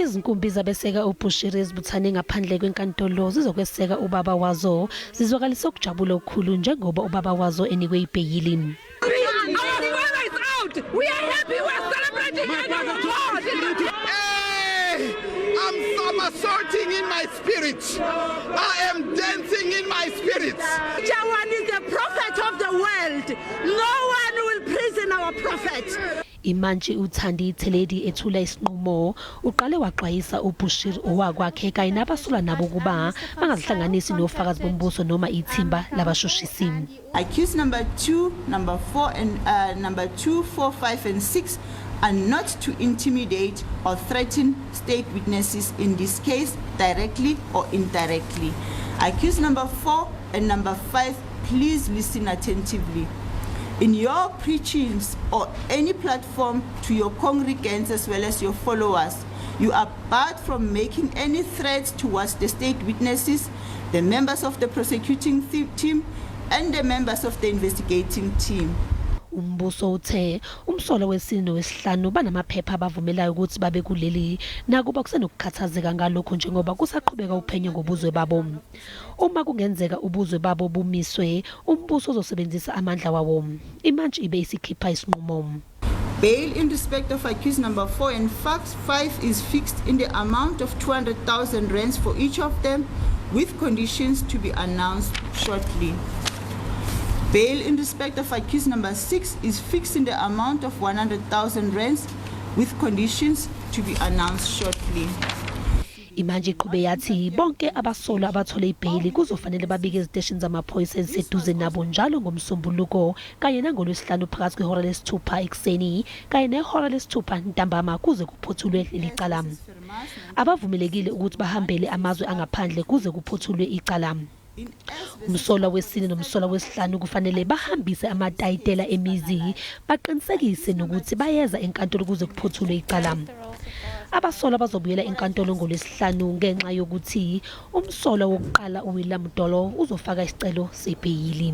Izinkumbi zabeseka uBushiri ezibuthane ngaphandle kwenkantolo zizokweseka ubaba wazo zizwakalisa ukujabula okukhulu njengoba ubaba wazo enikwe iBheyili. We are happy, we are celebrating I'm somersaulting in my spirit. I am dancing in my spirit. Jawan is the prophet of the world. No one will prison our prophet. iMantshi uthandi itheledi ethula isinqumo uqale waxwayisa uBushiri owakwakhe kanye nabasolwa nabo kuba bangazihlanganisi nofakazi bombuso noma ithimba labashushisi. Accused number 2, number 4 and number 2, 4, 5 and 6 are not to intimidate or threaten state witnesses in this case directly or indirectly. Accused number 4 and number 5, please listen attentively. In your preachings or any platform to your congregants as well as your followers, you are barred from making any threats towards the state witnesses, the members of the prosecuting team, and the members of the investigating team. Umbuso uthe umsolwa wesine nowesihlanu banamaphepha abavumelayo ukuthi babe kuleli nakuba kusenokukhathazeka ngalokho njengoba kusaqhubeka uphenyo ngobuzwe babo. Uma kungenzeka ubuzwe babo bumiswe, umbuso uzosebenzisa amandla wawo. iMantshi ibe isikhipha isinqumo. Bail in respect of accused number 4 and 5 is fixed in the amount of 200,000 rands for each of them, with conditions to be announced shortly. Bail in respect of accused number 6 is fixed in the amount of 100,000 rands, with conditions to be announced shortly. iMantshi iqhube yathi bonke abasolwa abathole iBail kuzofanele babike eziteshini zamaphoyisa eziseduze nabo njalo ngomsombuluko kanye nangolwesihlanu phakathi kwehora lesithupha ekuseni kanye nehora lesithupha ntambama kuze kuphothulwe leli cala. Abavumelekile ukuthi bahambele amazwe angaphandle kuze kuphothulwe icala. Umsolwa wesine nomsolwa wesihlanu kufanele bahambise amatayitela emizi baqinisekise nokuthi bayeza enkantolo kuze kuphothulwe icala. Abasolwa bazobuyela enkantolo ngolwesihlanu ngenxa yokuthi umsolwa wokuqala uMudolo uzofaka isicelo seBheyili.